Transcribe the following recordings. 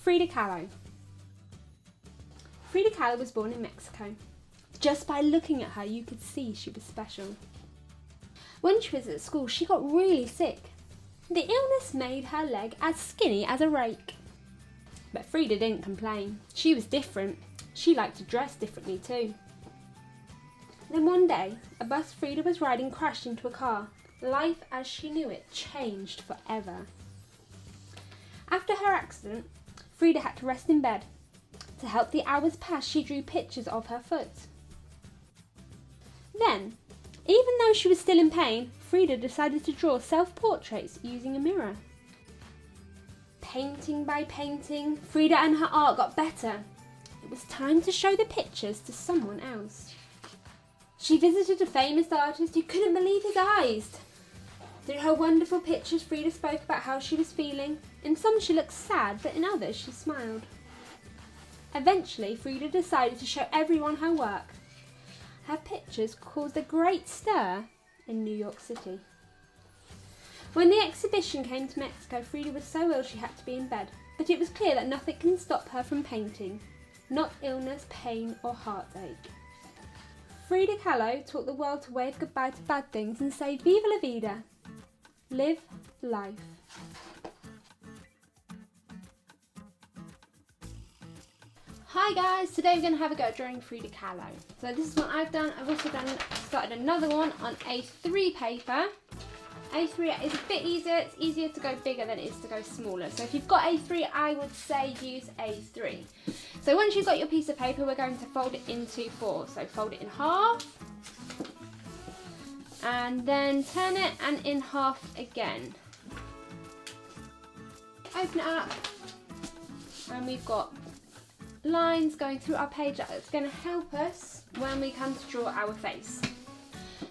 Frida Kahlo. Frida Kahlo was born in Mexico. Just by looking at her, you could see she was special. When she was at school, she got really sick. The illness made her leg as skinny as a rake. But Frida didn't complain. She was different. She liked to dress differently too. Then one day, a bus Frida was riding crashed into a car. Life as she knew it changed forever. After her accident, Frida had to rest in bed. To help the hours pass, she drew pictures of her foot. Then, even though she was still in pain, Frida decided to draw self-portraits using a mirror. Painting by painting, Frida and her art got better. It was time to show the pictures to someone else. She visited a famous artist who couldn't believe his eyes. Through her wonderful pictures, Frida spoke about how she was feeling. In some she looked sad, but in others she smiled. Eventually, Frida decided to show everyone her work. Her pictures caused a great stir in New York City. When the exhibition came to Mexico, Frida was so ill she had to be in bed, but it was clear that nothing can stop her from painting. Not illness, pain or heartache. Frida Kahlo taught the world to wave goodbye to bad things and say Viva la vida. Live life. Hi guys, today we're going to have a go at drawing Frida Kahlo. So this is what I've done. I've also started another one on A3 paper. A3 is a bit easier. It's easier to go bigger than it is to go smaller. So if you've got A3, I would say use A3. So once you've got your piece of paper, we're going to fold it into 4. So fold it in half. And then turn it and in half again. Open it up. And we've got lines going through our page that's going to help us when we come to draw our face.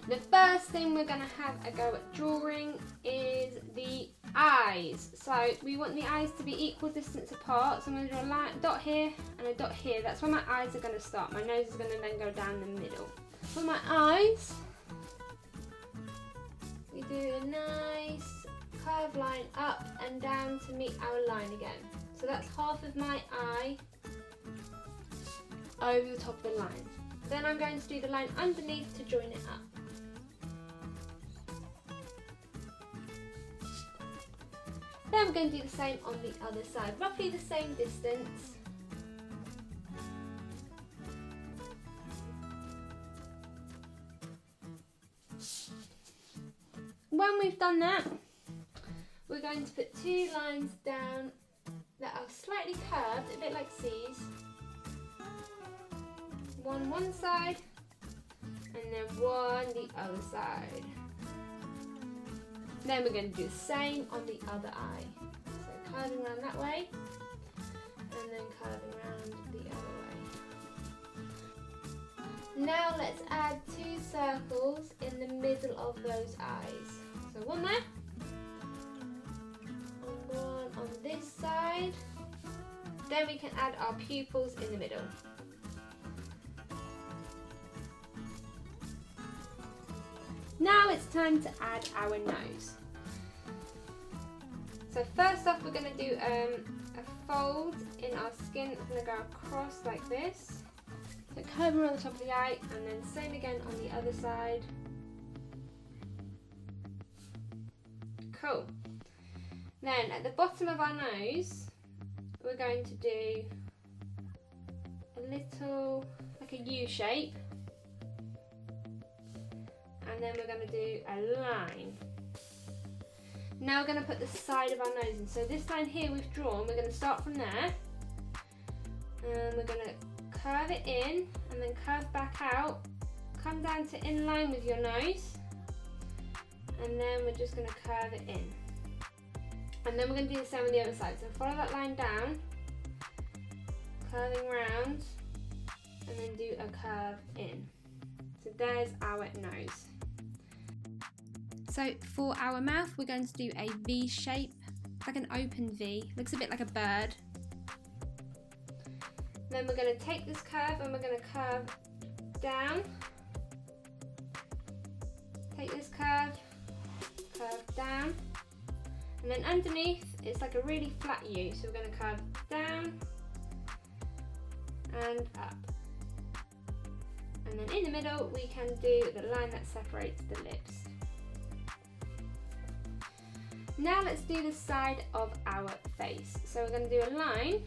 The first thing we're going to have a go at drawing is the eyes. So we want the eyes to be equal distance apart. So I'm going to draw a dot here and a dot here. That's where my eyes are going to start. My nose is going to then go down the middle. For my eyes, we do a nice curved line up and down to meet our line again. So that's half of my eye over the top of the line. Then I'm going to do the line underneath to join it up. Then we're going to do the same on the other side, roughly the same distance. When we've done that, we're going to put 2 lines down that are slightly curved, a bit like C's. One side, and then one the other side. Then we're going to do the same on the other eye. So curving around that way, and then curving around the other way. Now let's add 2 circles in the middle of those eyes. So one there, and one on this side. Then we can add our pupils in the middle. Now it's time to add our nose. So first off, we're going to do a fold in our skin. It's going to go across like this. So curve around the top of the eye, and then same again on the other side. Cool. Then at the bottom of our nose, we're going to do a little, like a U shape. And then we're going to do a line. Now we're going to put the side of our nose in. So this line here we've drawn, we're going to start from there. And we're going to curve it in and then curve back out. Come down to in line with your nose. And then we're just going to curve it in. And then we're going to do the same on the other side. So follow that line down, curving round, and then do a curve in. So there's our nose. So for our mouth, we're going to do a V shape, like an open V. Looks a bit like a bird. Then we're going to take this curve and we're going to curve down. Take this curve, curve down. And then underneath, it's like a really flat U, so we're going to curve down and up. And then in the middle, we can do the line that separates the lips. Now let's do the side of our face. So we're going to do a line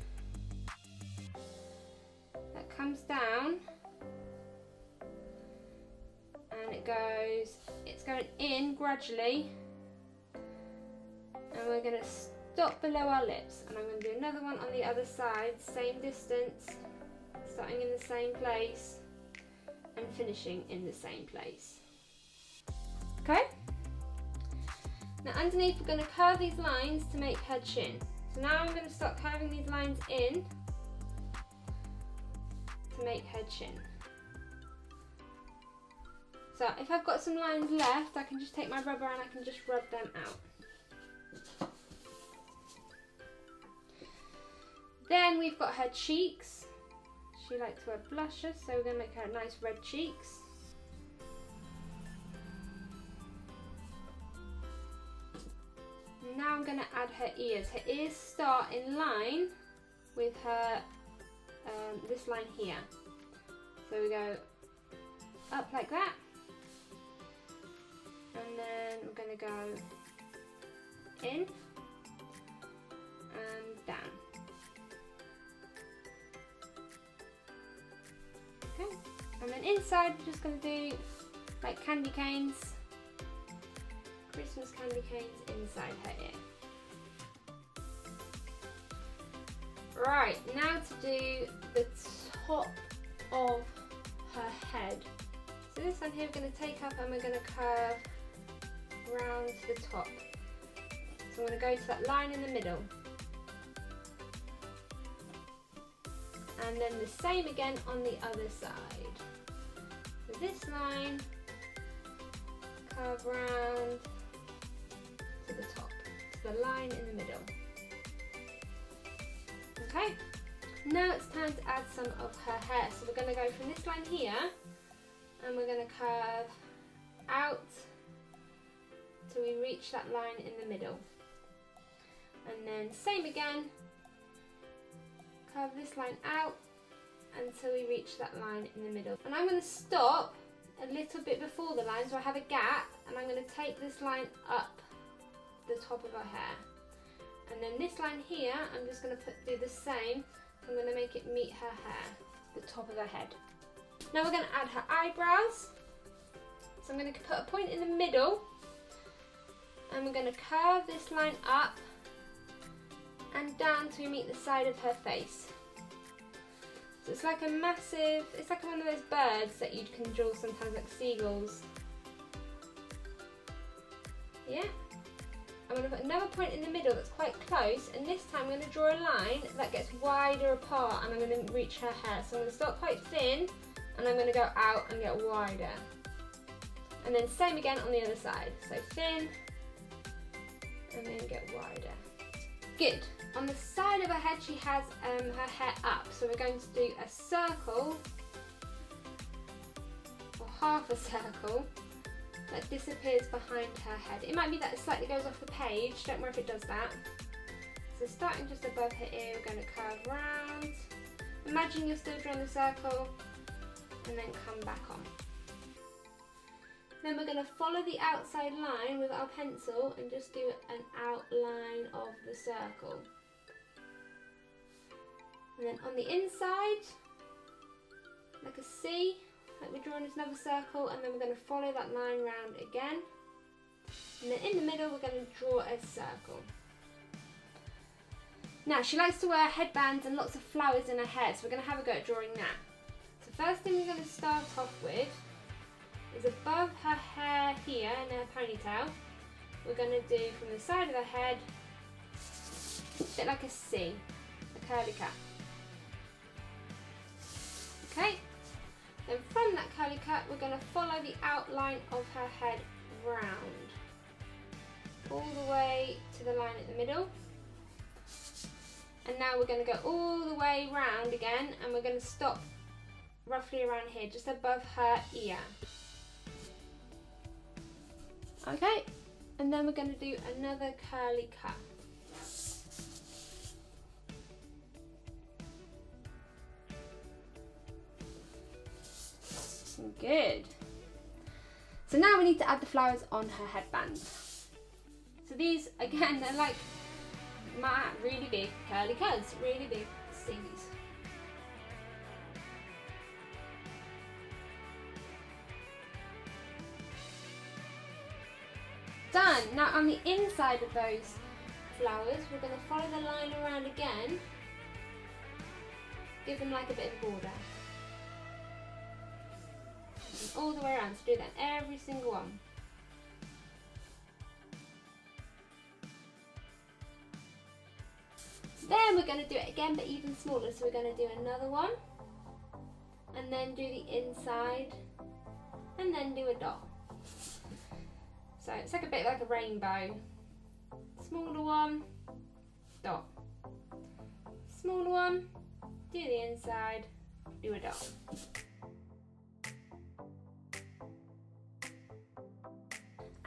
that comes down and it's going in gradually, and we're going to stop below our lips, and I'm going to do another one on the other side, same distance, starting in the same place and finishing in the same place. Okay? Now underneath, we're going to curve these lines to make her chin. So now I'm going to start curving these lines in to make her chin. So if I've got some lines left, I can just take my rubber and I can just rub them out. Then we've got her cheeks. She likes to wear blushes, so we're going to make her nice red cheeks. Now I'm going to add her ears. Her ears start in line with her, this line here. So we go up like that, and then we're going to go in and down. Okay, and then inside we're just going to do like candy canes, Christmas candy canes inside her ear. Right, now to do the top of her head. So this one here we're going to take up and we're going to curve round to the top. So I'm going to go to that line in the middle. And then the same again on the other side. So this line, curve round to the top, to the line in the middle. Okay, now it's time to add some of her hair. So we're going to go from this line here and we're going to curve out till we reach that line in the middle. And then same again, curve this line out until we reach that line in the middle. And I'm going to stop a little bit before the line, so I have a gap, and I'm going to take this line up the top of her hair. And then this line here, I'm just going to do the same. I'm going to make it meet her hair, the top of her head. Now we're going to add her eyebrows. So I'm going to put a point in the middle, and we're going to curve this line up and down to meet the side of her face. So it's like a massive, it's like one of those birds that you can draw sometimes, like seagulls. Yeah. I'm going to put another point in the middle that's quite close, and this time I'm going to draw a line that gets wider apart, and I'm going to reach her hair. So I'm going to start quite thin, and I'm going to go out and get wider. And then same again on the other side. So thin, and then get wider. Good. On the side of her head, she has her hair up. So we're going to do a circle, or half a circle, that disappears behind her head. It might be that it slightly goes off the page, don't worry if it does that. So starting just above her ear, we're going to curve round. Imagine you're still drawing the circle, and then come back on. Then we're going to follow the outside line with our pencil and just do an outline of the circle. And then on the inside, like a C, like we're drawing another circle, and then we're going to follow that line round again. And then in the middle, we're going to draw a circle. Now, she likes to wear headbands and lots of flowers in her hair, so we're going to have a go at drawing that. So first thing we're going to start off with is above her hair here in her ponytail, we're going to do from the side of her head, a bit like a C, a curly cut. Okay, then from that curly cut, we're going to follow the outline of her head round, all the way to the line in the middle. And now we're going to go all the way round again, and we're going to stop roughly around here, just above her ear. Okay, And then we're going to do another curly cut. Good. So now we need to add the flowers on her headband. So these, again, they're like matte, really big curly cuts, really big. See these. Done. Now on the inside of those flowers, we're going to follow the line around again. Give them like a bit of border. And all the way around, so do that every single one. Then we're going to do it again, but even smaller. So we're going to do another one, and then do the inside, and then do a dot. So it's like a bit like a rainbow. Smaller one, dot. Smaller one, do the inside, do a dot.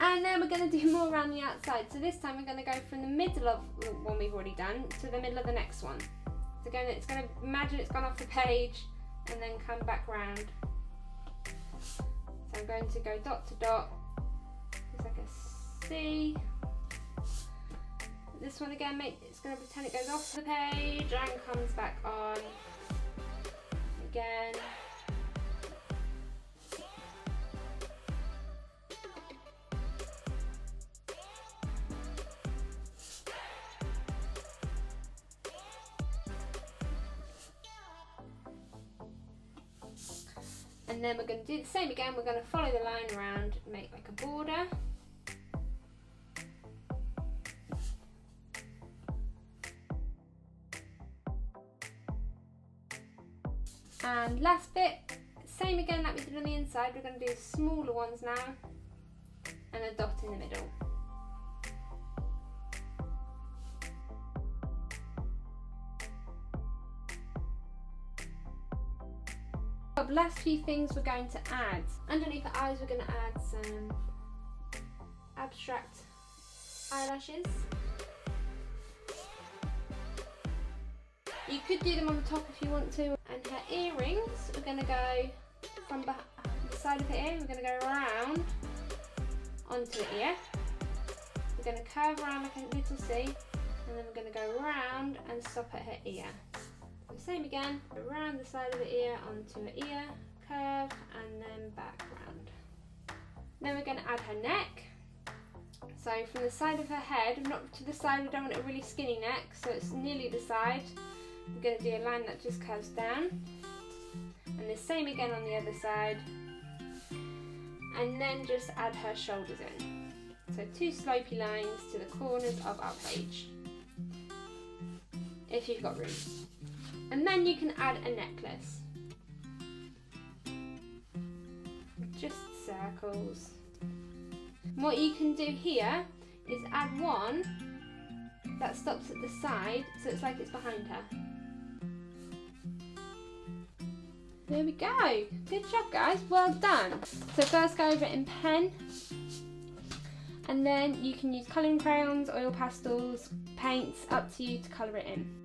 And then we're going to do more around the outside. So this time we're going to go from the middle of the one we've already done to the middle of the next one. So again, it's going to imagine it's gone off the page and then come back round. So I'm going to go dot to dot. It's like a C. This one again, it's going to pretend it goes off the page and comes back on. Again. And then we're going to do the same again. We're going to follow the line around, make like a border. And last bit, same again like we did on the inside. We're going to do smaller ones now and a dot in the middle. The last few things we're going to add. Underneath the eyes we're going to add some abstract eyelashes. You could do them on the top if you want to. And her earrings, we're going to go from the side of her ear, we're going to go around onto the ear. We're going to curve around like a little C, and then we're going to go around and stop at her ear. Same again, around the side of the ear onto her ear, curve, and then back round. Then we're going to add her neck. So from the side of her head, not to the side, we don't want a really skinny neck, so it's nearly the side. We're going to do a line that just curves down. And the same again on the other side. And then just add her shoulders in. So 2 slopey lines to the corners of our page, if you've got room. And then you can add a necklace. Just circles. And what you can do here is add one that stops at the side, so it's like it's behind her. There we go. Good job, guys. Well done. So first go over it in pen. And then you can use colouring crayons, oil pastels, paints, up to you to colour it in.